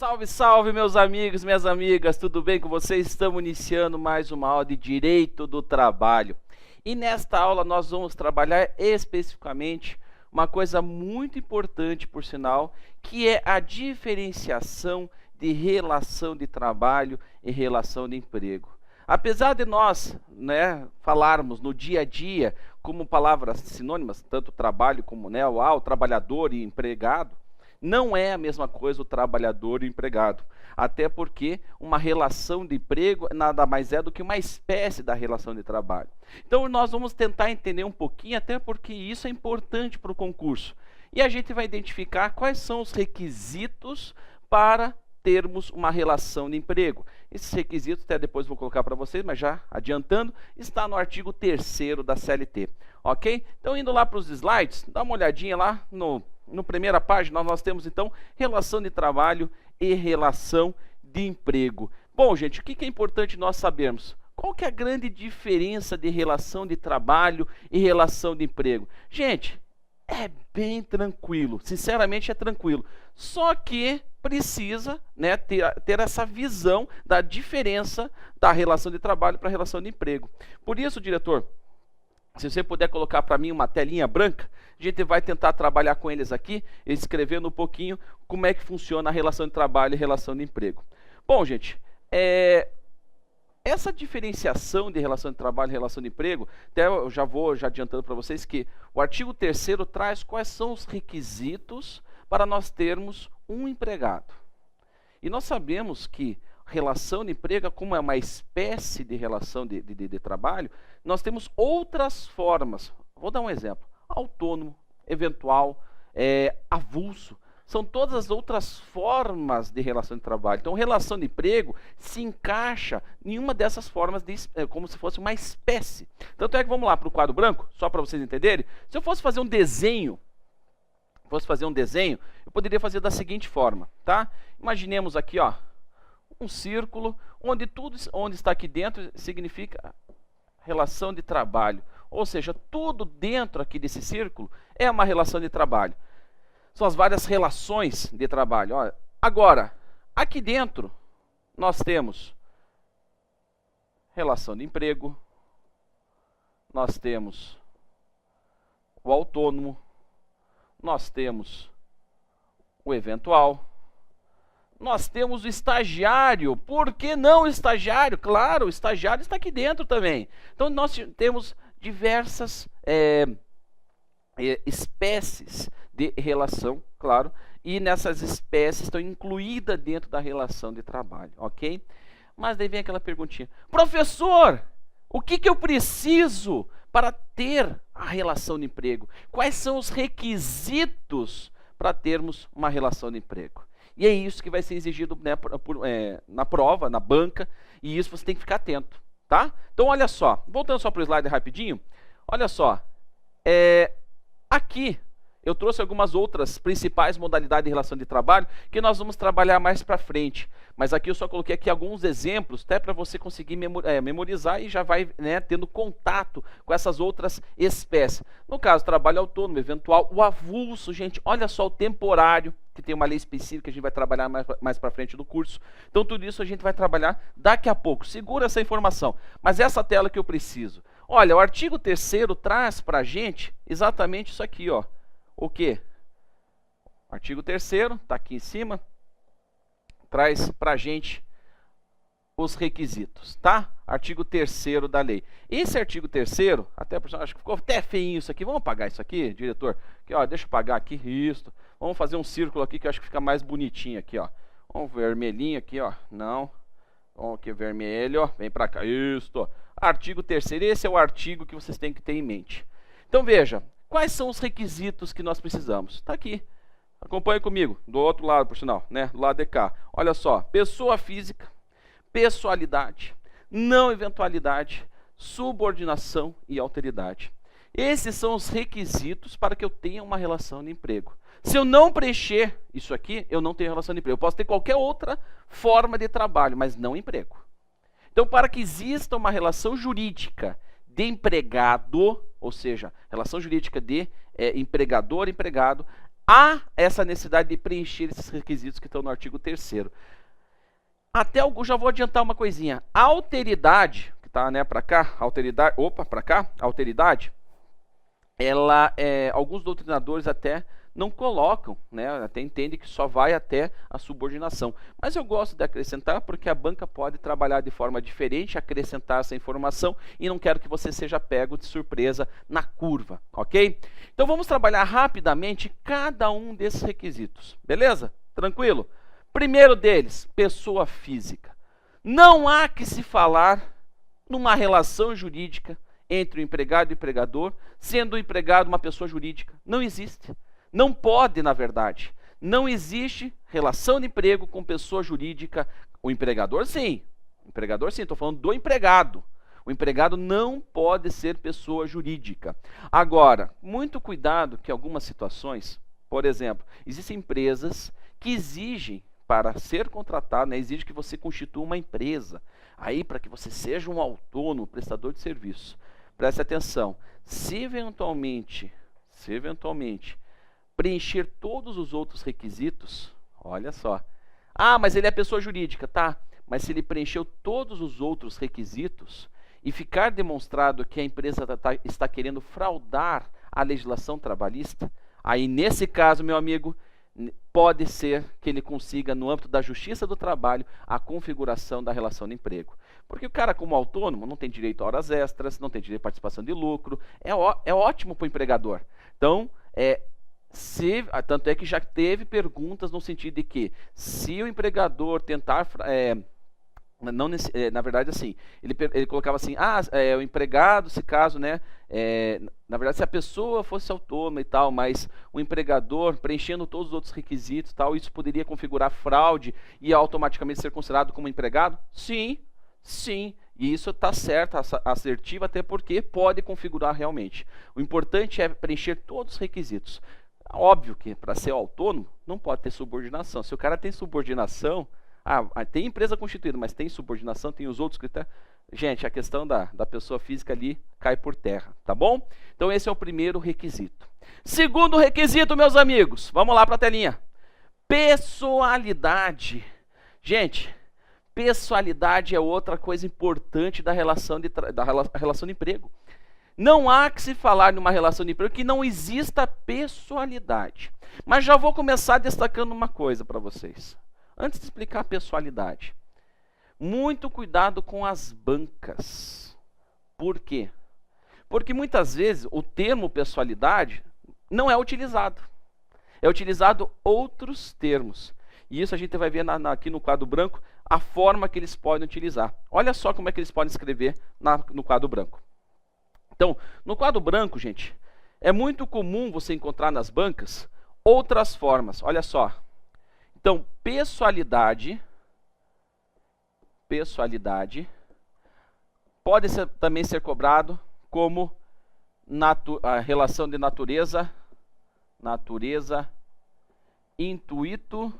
Salve, salve, meus amigos, minhas amigas, tudo bem com vocês? Estamos iniciando mais uma aula de Direito do Trabalho. E nesta aula nós vamos trabalhar especificamente uma coisa muito importante, por sinal, que é a diferenciação de relação de trabalho e relação de emprego. Apesar de nós falarmos no dia a dia como palavras sinônimas, tanto trabalho como o trabalhador e empregado, não é a mesma coisa o trabalhador e o empregado. Até porque uma relação de emprego nada mais é do que uma espécie da relação de trabalho. Então nós vamos tentar entender um pouquinho, até porque isso é importante para o concurso. E a gente vai identificar quais são os requisitos para termos uma relação de emprego. Esses requisitos, até depois vou colocar para vocês, mas já adiantando, está no artigo 3º da CLT. Ok? Então, indo lá para os slides, dá uma olhadinha lá no primeira página, nós temos então relação de trabalho e relação de emprego. Bom, gente, o que é importante nós sabermos? Qual que é a grande diferença de relação de trabalho e relação de emprego? Gente, é bem tranquilo, sinceramente é tranquilo. Só que precisa ter essa visão da diferença da relação de trabalho para a relação de emprego. Por isso, diretor, se você puder colocar para mim uma telinha branca, a gente vai tentar trabalhar com eles aqui, escrevendo um pouquinho como é que funciona a relação de trabalho e relação de emprego. Bom, gente, essa diferenciação de relação de trabalho e relação de emprego, até eu já adiantando para vocês que o artigo 3º traz quais são os requisitos para nós termos um empregado. E nós sabemos que relação de emprego, como é uma espécie de relação de trabalho, nós temos outras formas. Vou dar um exemplo. Autônomo, eventual, avulso. São todas as outras formas de relação de trabalho. Então, relação de emprego se encaixa em uma dessas formas, como se fosse uma espécie. Tanto é que vamos lá para o quadro branco, só para vocês entenderem. Se eu fosse fazer um desenho, eu poderia fazer da seguinte forma, tá? Imaginemos aqui, ó, um círculo, onde tudo onde está aqui dentro significa relação de trabalho. Ou seja, tudo dentro aqui desse círculo é uma relação de trabalho. São as várias relações de trabalho. Olha, agora, aqui dentro, nós temos relação de emprego, nós temos o autônomo, nós temos o eventual, nós temos o estagiário. Por que não o estagiário? Claro, o estagiário está aqui dentro também. Então, nós temos diversas espécies de relação, claro, e nessas espécies estão incluídas dentro da relação de trabalho, ok? Mas daí vem aquela perguntinha: professor, o que eu preciso para ter a relação de emprego? Quais são os requisitos para termos uma relação de emprego? E é isso que vai ser exigido na prova, na banca, e isso você tem que ficar atento, tá? Então, olha só, voltando só para o slide rapidinho, olha só, aqui eu trouxe algumas outras principais modalidades de relação de trabalho que nós vamos trabalhar mais para frente. Mas aqui eu só coloquei aqui alguns exemplos, até para você conseguir memorizar e já vai tendo contato com essas outras espécies. No caso, trabalho autônomo, eventual, o avulso, gente, olha só o temporário, que tem uma lei específica que a gente vai trabalhar mais para frente do curso. Então tudo isso a gente vai trabalhar daqui a pouco. Segura essa informação. Mas essa tela que eu preciso. Olha, o artigo 3º traz para a gente exatamente isso aqui, ó. O quê? Artigo 3º, está aqui em cima, traz para a gente os requisitos, tá? Artigo 3º da lei. Esse artigo 3º, até acho que ficou até feinho isso aqui. Vamos apagar isso aqui, diretor? Aqui, ó, deixa eu apagar aqui, isso. Vamos fazer um círculo aqui que eu acho que fica mais bonitinho aqui, ó. Um vermelhinho aqui, ó. Não. Vamos aqui, vermelho, ó. Vem para cá, isso. Artigo 3º, esse é o artigo que vocês têm que ter em mente. Então, veja. Quais são os requisitos que nós precisamos? Está aqui. Acompanhe comigo. Do outro lado, por sinal, né? Do lado de cá. Olha só. Pessoa física, pessoalidade, não eventualidade, subordinação e alteridade. Esses são os requisitos para que eu tenha uma relação de emprego. Se eu não preencher isso aqui, eu não tenho relação de emprego. Eu posso ter qualquer outra forma de trabalho, mas não emprego. Então, para que exista uma relação jurídica de empregado, ou seja, relação jurídica de empregador-empregado, há essa necessidade de preencher esses requisitos que estão no artigo 3º. Até já vou adiantar uma coisinha. A alteridade, que está, né, para cá, alteridade, alteridade, ela, alguns doutrinadores até não colocam, né, até entendem que só vai até a subordinação. Mas eu gosto de acrescentar porque a banca pode trabalhar de forma diferente, acrescentar essa informação e não quero que você seja pego de surpresa na curva, ok? Então vamos trabalhar rapidamente cada um desses requisitos, beleza? Tranquilo? Primeiro deles, pessoa física. Não há que se falar numa relação jurídica entre o empregado e o empregador, sendo o empregado uma pessoa jurídica. Não existe. Não pode, na verdade. Não existe relação de emprego com pessoa jurídica. O empregador, sim. O empregador, sim. Estou falando do empregado. O empregado não pode ser pessoa jurídica. Agora, muito cuidado que algumas situações, por exemplo, existem empresas que exigem, para ser contratado, né, exige que você constitua uma empresa. Aí, para que você seja um autônomo, prestador de serviço. Preste atenção. Se eventualmente preencher todos os outros requisitos, olha só. Ah, mas ele é pessoa jurídica, tá? Mas se ele preencheu todos os outros requisitos e ficar demonstrado que a empresa está querendo fraudar a legislação trabalhista, aí nesse caso, meu amigo, pode ser que ele consiga, no âmbito da Justiça do Trabalho, a configuração da relação de emprego. Porque o cara, como autônomo, não tem direito a horas extras, não tem direito a participação de lucro, é ótimo para o empregador. Então, tanto é que já teve perguntas no sentido de que, se o empregador tentar... na verdade, assim, ele colocava assim, o empregado, se caso, né, na verdade, se a pessoa fosse autônoma e tal, mas o empregador preenchendo todos os outros requisitos e tal, isso poderia configurar fraude e automaticamente ser considerado como empregado? Sim, sim, e isso está certo, assertivo, até porque pode configurar realmente. O importante é preencher todos os requisitos. Óbvio que para ser autônomo não pode ter subordinação. Se o cara tem subordinação, tem empresa constituída, mas tem subordinação, tem os outros critérios. Gente, a questão da pessoa física ali cai por terra, tá bom? Então esse é o primeiro requisito. Segundo requisito, meus amigos, vamos lá para a telinha. Pessoalidade. Gente, pessoalidade é outra coisa importante da relação de emprego. Não há que se falar numa relação de emprego que não exista pessoalidade. Mas já vou começar destacando uma coisa para vocês. Antes de explicar a pessoalidade, muito cuidado com as bancas. Por quê? Porque muitas vezes o termo pessoalidade não é utilizado. É utilizado outros termos. E isso a gente vai ver aqui no quadro branco, a forma que eles podem utilizar. Olha só como é que eles podem escrever no quadro branco. Então, no quadro branco, gente, é muito comum você encontrar nas bancas outras formas. Olha só. Então, pessoalidade pode também ser cobrado como a relação de natureza intuito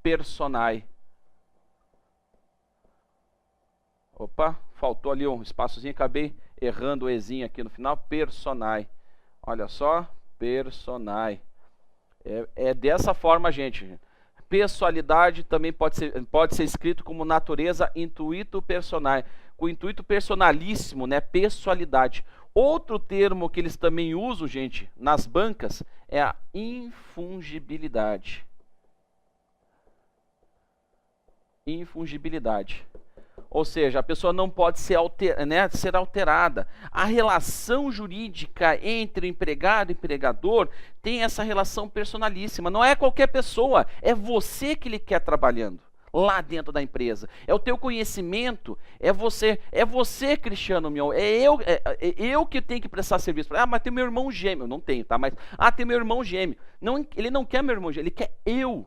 personae. Opa, faltou ali um espaçozinho, acabei errando o ezinho aqui no final, personae. Olha só, personae. É dessa forma, gente. Pessoalidade também pode ser escrito como natureza intuito personae, com intuito personalíssimo, né? Pessoalidade. Outro termo que eles também usam, gente, nas bancas, é a infungibilidade. Infungibilidade. Ou seja, a pessoa não pode ser alterada. A relação jurídica entre o empregado e o empregador tem essa relação personalíssima. Não é qualquer pessoa, é você que ele quer trabalhando lá dentro da empresa. É o teu conhecimento, é você, Cristiano Mion, eu que tenho que prestar serviço. Mas tem meu irmão gêmeo. Não tenho, tá? Mas, tem meu irmão gêmeo. Não, ele não quer meu irmão gêmeo, ele quer eu.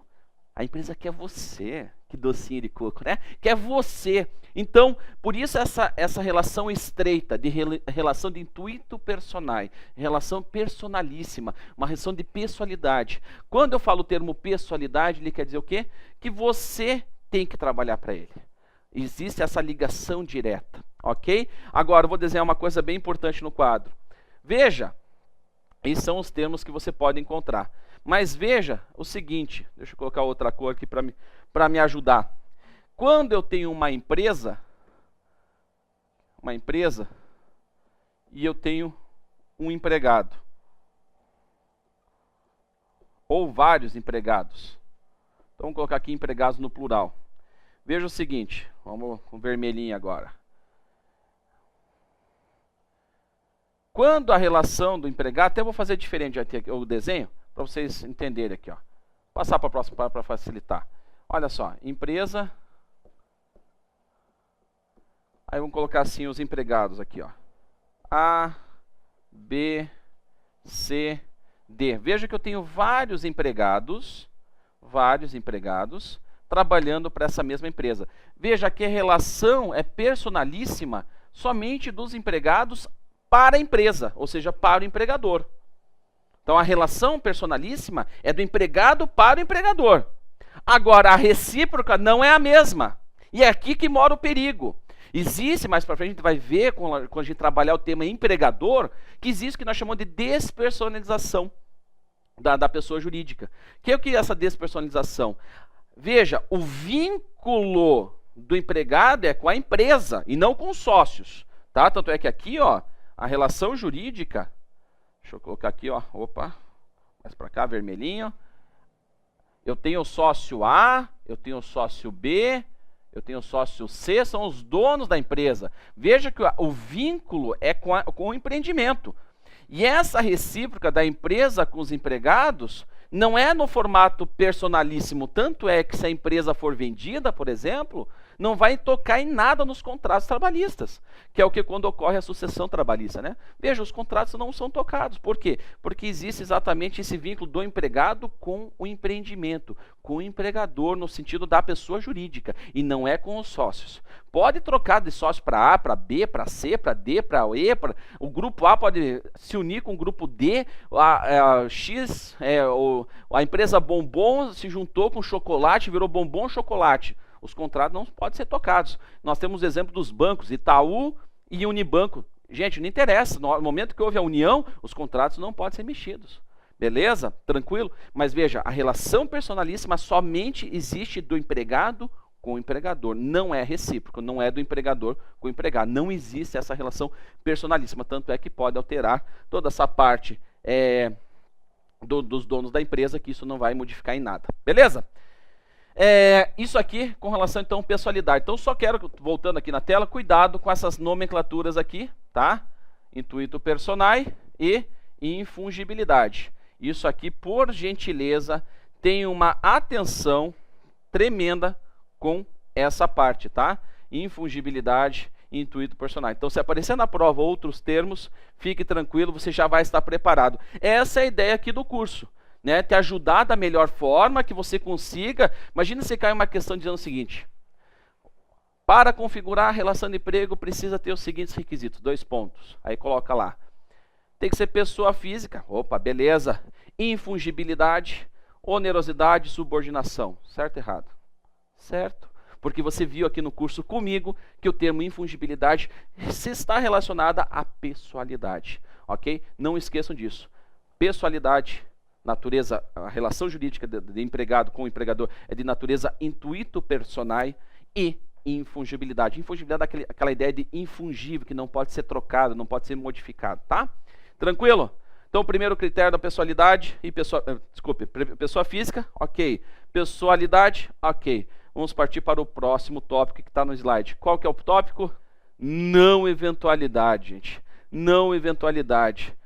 A empresa quer você. Que docinho de coco, né? Quer você. Então, por isso essa relação estreita, de relação de intuito personae, relação personalíssima, uma relação de pessoalidade. Quando eu falo o termo pessoalidade, ele quer dizer o quê? Que você tem que trabalhar para ele. Existe essa ligação direta, ok? Agora, eu vou desenhar uma coisa bem importante no quadro. Veja, Esses são os termos que você pode encontrar. Mas veja o seguinte, deixa eu colocar outra cor aqui para me ajudar. Quando eu tenho uma empresa e eu tenho um empregado, ou vários empregados. Então vamos colocar aqui empregados no plural. Veja o seguinte, vamos com vermelhinho agora. Quando a relação do empregado, até vou fazer diferente aqui o desenho, para vocês entenderem aqui. Ó. Passar para a próxima para facilitar. Olha só, empresa. Aí vamos colocar assim os empregados aqui. Ó. A, B, C, D. Veja que eu tenho vários empregados trabalhando para essa mesma empresa. Veja que a relação é personalíssima somente dos empregados para a empresa, ou seja, para o empregador. Então a relação personalíssima é do empregado para o empregador. Agora a recíproca não é a mesma. E é aqui que mora o perigo. Existe, mais para frente a gente vai ver, quando a gente trabalhar o tema empregador, que existe o que nós chamamos de despersonalização da pessoa jurídica. O que é essa despersonalização? Veja, o vínculo do empregado é com a empresa e não com os sócios. Tá? Tanto é que aqui, ó, a relação jurídica, deixa eu colocar aqui, ó, opa, mais para cá, vermelhinho. Eu tenho o sócio A, eu tenho o sócio B, eu tenho o sócio C, são os donos da empresa. Veja que o vínculo é com o empreendimento. E essa recíproca da empresa com os empregados não é no formato personalíssimo, tanto é que se a empresa for vendida, por exemplo, não vai tocar em nada nos contratos trabalhistas, que é o que quando ocorre a sucessão trabalhista, né? Veja, os contratos não são tocados. Por quê? Porque existe exatamente esse vínculo do empregado com o empreendimento, com o empregador, no sentido da pessoa jurídica, e não é com os sócios. Pode trocar de sócio para A, para B, para C, para D, para E, o grupo A pode se unir com o grupo D, a empresa Bombom se juntou com chocolate, virou Bombom Chocolate. Os contratos não podem ser tocados. Nós temos o exemplo dos bancos, Itaú e Unibanco. Gente, não interessa, no momento que houve a união, os contratos não podem ser mexidos. Beleza? Tranquilo? Mas veja, a relação personalíssima somente existe do empregado com o empregador. Não é recíproco, não é do empregador com o empregado. Não existe essa relação personalíssima. Tanto é que pode alterar toda essa parte dos donos da empresa, que isso não vai modificar em nada. Beleza? Isso aqui com relação então à pessoalidade. Então só quero, voltando aqui na tela, cuidado com essas nomenclaturas aqui, tá? Intuito personae e infungibilidade. Isso aqui, por gentileza, tem uma atenção tremenda com essa parte, tá? Infungibilidade e intuito personae. Então, se aparecer na prova outros termos, fique tranquilo, você já vai estar preparado. Essa é a ideia aqui do curso, né? Te ajudar da melhor forma que você consiga. Imagina se cai uma questão dizendo o seguinte: para configurar a relação de emprego, precisa ter os seguintes requisitos, 2 pontos. Aí coloca lá. Tem que ser pessoa física. Opa, beleza. Infungibilidade, onerosidade, subordinação. Certo ou errado? Certo. Porque você viu aqui no curso comigo que o termo infungibilidade se está relacionada à pessoalidade. Ok? Não esqueçam disso. Pessoalidade, natureza, a relação jurídica de empregado com o empregador é de natureza intuito personae e infungibilidade. Infungibilidade é aquela ideia de infungível, que não pode ser trocado, não pode ser modificado, tá? Tranquilo? Então, o primeiro critério da pessoalidade e pessoa física, ok. Pessoalidade, ok. Vamos partir para o próximo tópico que está no slide. Qual que é o tópico? Não eventualidade, gente. Não eventualidade.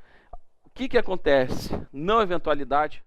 O que acontece? Não eventualidade.